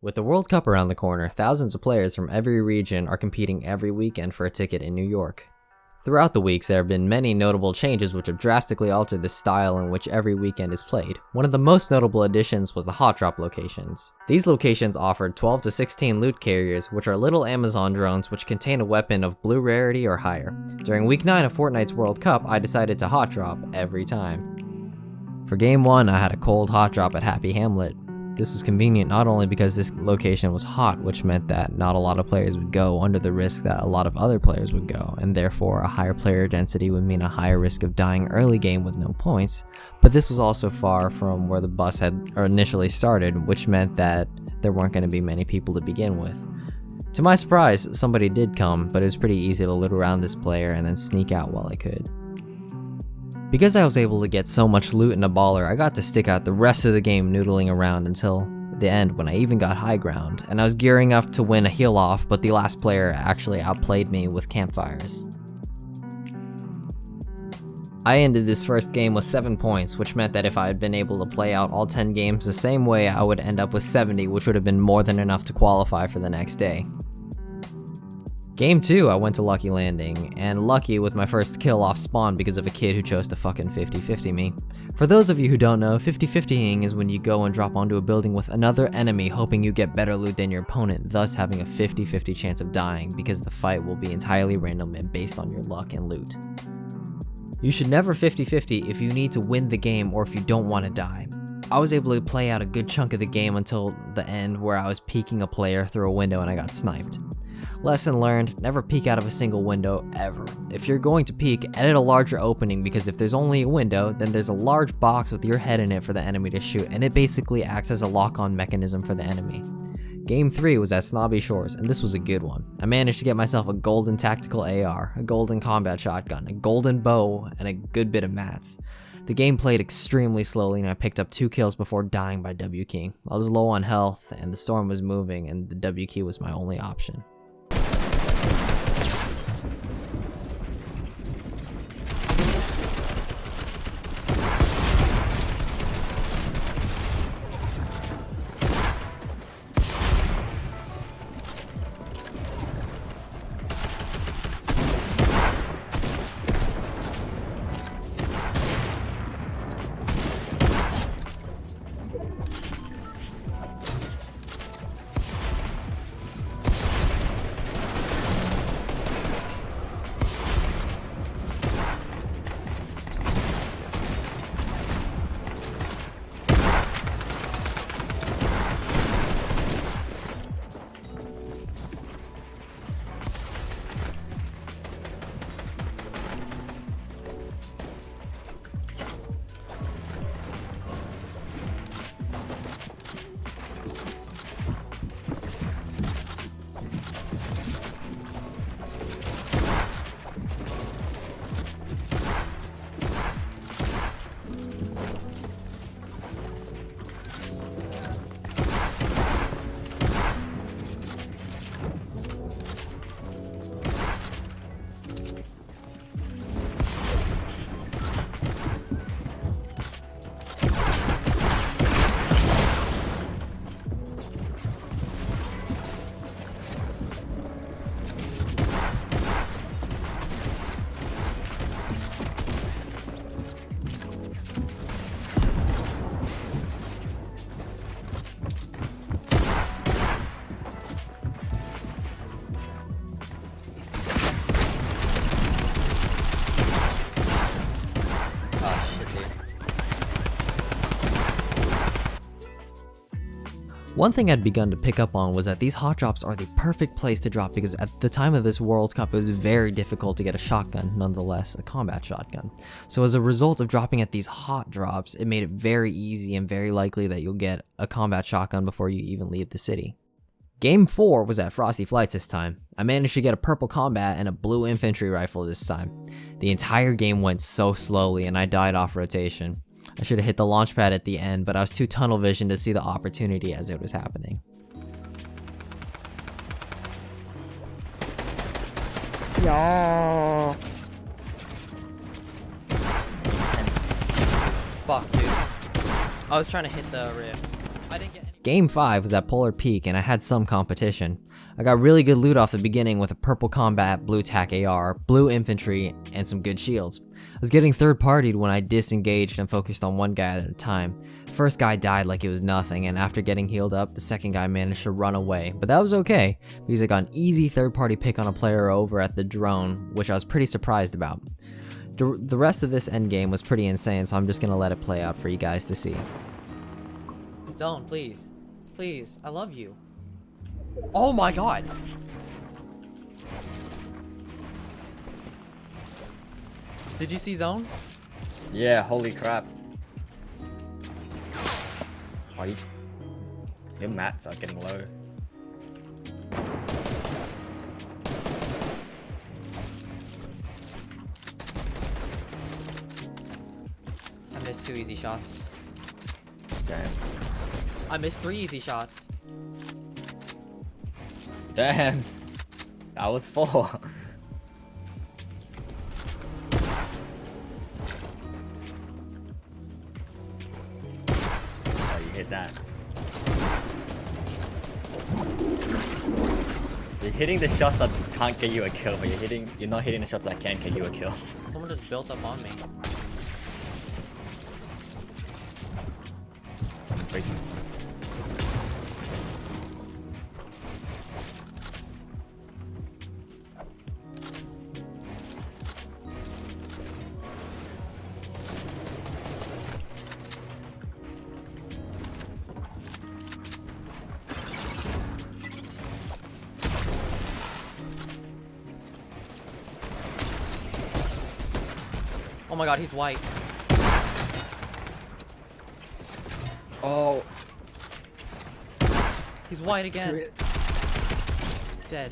With the World Cup around the corner, thousands of players from every region are competing every weekend for a ticket in New York. Throughout the weeks, there have been many notable changes which have drastically altered the style in which every weekend is played. One of the most notable additions was the hot drop locations. These locations offered 12 to 16 loot carriers, which are little Amazon drones which contain a weapon of blue rarity or higher. During week 9 of Fortnite's World Cup, I decided to hot drop every time. For game 1, I had a cold hot drop at Happy Hamlet. This was convenient not only because this location was hot, which meant that not a lot of players would go under the risk that a lot of other players would go, and therefore a higher player density would mean a higher risk of dying early game with no points, but this was also far from where the bus had initially started, which meant that there weren't going to be many people to begin with. To my surprise, somebody did come, but it was pretty easy to loot around this player and then sneak out while I could. Because I was able to get so much loot in a baller, I got to stick out the rest of the game noodling around until the end when I even got high ground, and I was gearing up to win a heal off, but the last player actually outplayed me with campfires. I ended this first game with 7 points, which meant that if I had been able to play out all 10 games the same way, I would end up with 70, which would have been more than enough to qualify for the next day. Game 2, I went to Lucky Landing, and lucky with my first kill off spawn because of a kid who chose to fucking 50-50 me. For those of you who don't know, 50-50ing is when you go and drop onto a building with another enemy hoping you get better loot than your opponent, thus having a 50-50 chance of dying because the fight will be entirely random and based on your luck and loot. You should never 50-50 if you need to win the game or if you don't want to die. I was able to play out a good chunk of the game until the end where I was peeking a player through a window and I got sniped. Lesson learned, never peek out of a single window, ever. If you're going to peek, edit a larger opening because if there's only a window, then there's a large box with your head in it for the enemy to shoot, and it basically acts as a lock-on mechanism for the enemy. Game 3 was at Snobby Shores, and this was a good one. I managed to get myself a golden tactical AR, a golden combat shotgun, a golden bow, and a good bit of mats. The game played extremely slowly and I picked up 2 kills before dying by W key. I was low on health, and the storm was moving, and the W key was my only option. One thing I'd begun to pick up on was that these hot drops are the perfect place to drop because at the time of this World Cup it was very difficult to get a shotgun, nonetheless a combat shotgun. So as a result of dropping at these hot drops, it made it very easy and very likely that you'll get a combat shotgun before you even leave the city. Game 4 was at Frosty Flights this time. I managed to get a purple combat and a blue infantry rifle this time. The entire game went so slowly and I died off rotation. I should have hit the launch pad at the end, but I was too tunnel vision to see the opportunity as it was happening. Yo. Fuck, dude. I was trying to hit the rift. I didn't get any. Game 5 was at Polar Peak and I had some competition. I got really good loot off the beginning with a purple combat, blue tac AR, blue infantry, and some good shields. I was getting third partied when I disengaged and focused on one guy at a time. The first guy died like it was nothing, and after getting healed up, the second guy managed to run away, but that was okay because I got an easy third party pick on a player over at the drone, which I was pretty surprised about. The rest of this endgame was pretty insane, so I'm just gonna let it play out for you guys to see. Zone, please. Please, I love you. Oh my god! Did you see zone? Yeah, holy crap. Oh, your mats are getting low. I missed 2 easy shots. Damn. I missed 3 easy shots. Damn. That was 4. Oh, you hit that. You're hitting the shots that can't get you a kill, but you're not hitting the shots that can get you a kill. Someone just built up on me. Wait. Oh my god, he's white. Oh. He's white again. Dead.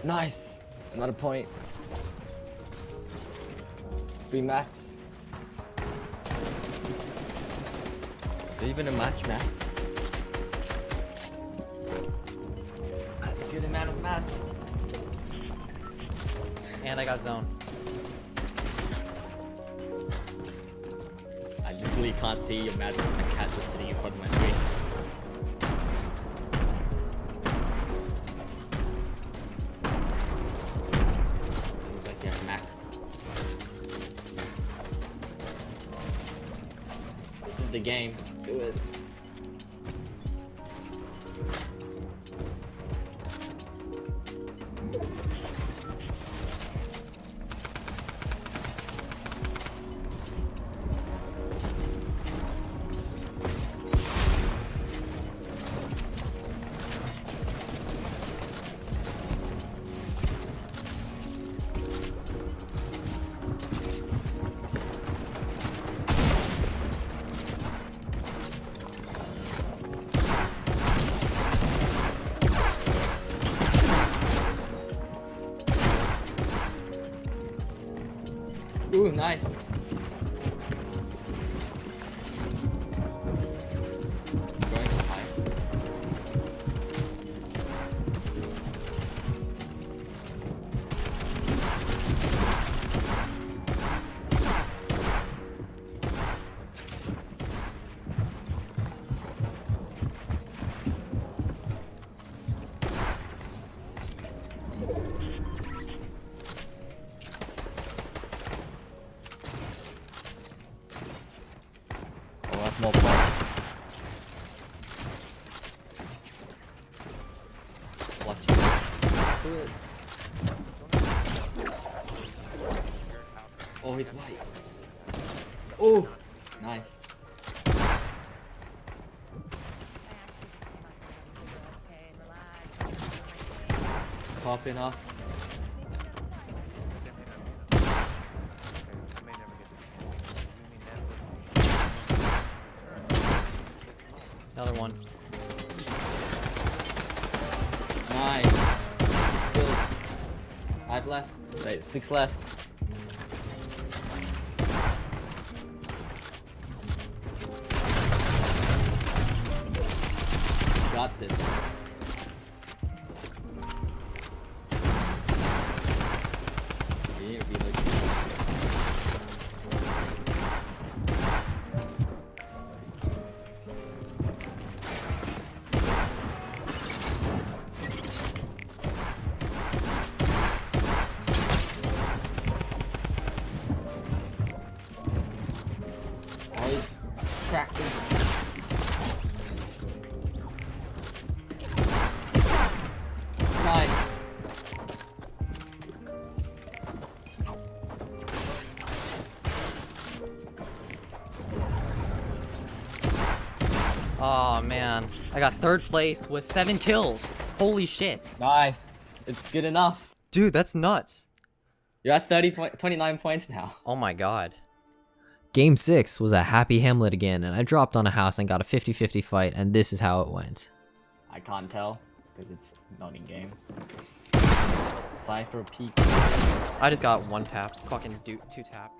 Nice. Another point. 3 mats. Is there even a match, Matt? That's a good amount of mats. And I got zone. I literally can't see your mats and the cat just sitting in front of my screen. Looks like you have max. This is the game. Do it. Ooh, nice. Going high. Oh, that's more points. Watch it. Do it. Oh, it's white. Oh, nice. Popping off. Another one. Nice. Still 5 left. Wait, 6 left. Got this. Yeah, reload. Oh man, I got 3rd place with 7 kills. Holy shit. Nice. It's good enough. Dude, that's nuts. You're at 29 points now. Oh my god. Game 6 was a happy Hamlet again, and I dropped on a house and got a 50-50 fight, and this is how it went. I can't tell because it's not in game. Fly through peak. I just got 1 tap. Fucking 2 tap.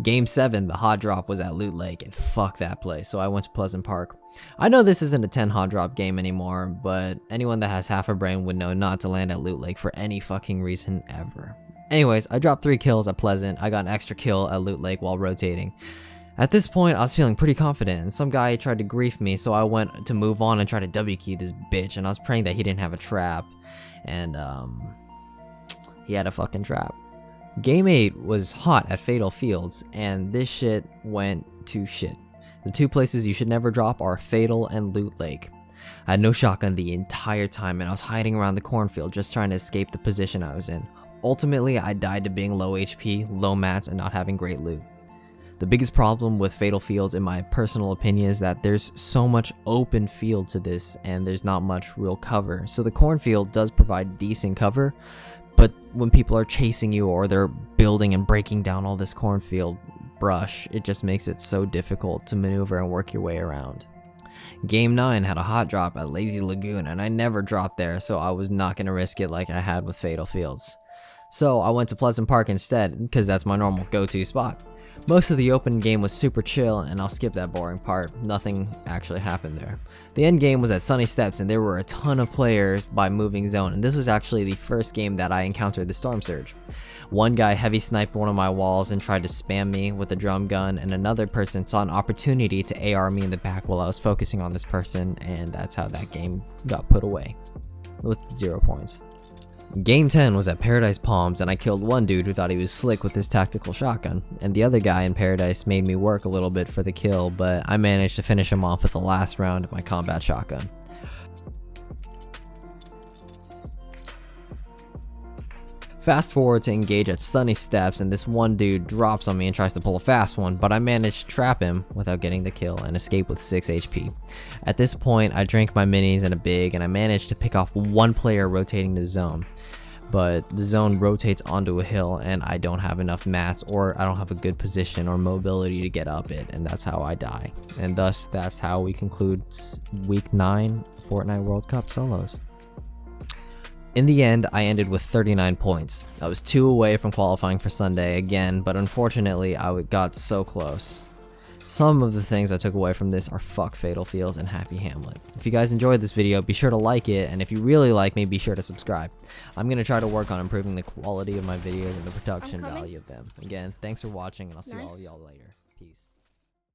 Game 7, the hot drop was at Loot Lake, and fuck that place, so I went to Pleasant Park. I know this isn't a 10 hot drop game anymore, but anyone that has half a brain would know not to land at Loot Lake for any fucking reason ever. Anyways, I dropped 3 kills at Pleasant. I got an extra kill at Loot Lake while rotating. At this point, I was feeling pretty confident, and some guy tried to grief me, so I went to move on and try to W-key this bitch, and I was praying that he didn't have a trap, and he had a fucking trap. Game 8 was hot at Fatal Fields, and this shit went to shit. The 2 places you should never drop are Fatal and Loot Lake. I had no shotgun the entire time, and I was hiding around the cornfield just trying to escape the position I was in. Ultimately, I died to being low HP, low mats, and not having great loot. The biggest problem with Fatal Fields, in my personal opinion, is that there's so much open field to this, and there's not much real cover. So the cornfield does provide decent cover, but when people are chasing you or they're building and breaking down all this cornfield brush, it just makes it so difficult to maneuver and work your way around. Game 9 had a hot drop at Lazy Lagoon, and I never dropped there, so I was not going to risk it like I had with Fatal Fields. So I went to Pleasant Park instead, because that's my normal go-to spot. Most of the open game was super chill, and I'll skip that boring part. Nothing actually happened there. The end game was at Sunny Steps, and there were a ton of players by moving zone, and this was actually the first game that I encountered the Storm Surge. One guy heavy sniped one of my walls and tried to spam me with a drum gun, and another person saw an opportunity to AR me in the back while I was focusing on this person, and that's how that game got put away, with 0 points. Game 10 was at Paradise Palms, and I killed one dude who thought he was slick with his tactical shotgun, and the other guy in Paradise made me work a little bit for the kill, but I managed to finish him off with the last round of my combat shotgun. Fast forward to engage at Sunny Steps, and this one dude drops on me and tries to pull a fast one, but I managed to trap him without getting the kill and escape with 6 HP. At this point, I drank my minis and a big, and I managed to pick off one player rotating the zone. But the zone rotates onto a hill, and I don't have enough mats, or I don't have a good position or mobility to get up it, and that's how I die. And thus, that's how we conclude Week 9 Fortnite World Cup solos. In the end, I ended with 39 points. I was 2 away from qualifying for Sunday again, but unfortunately I got so close. Some of the things I took away from this are fuck Fatal Fields and Happy Hamlet. If you guys enjoyed this video, be sure to like it, and if you really like me, be sure to subscribe. I'm going to try to work on improving the quality of my videos and the production value of them. Again, thanks for watching, and I'll see all of y'all later. Peace.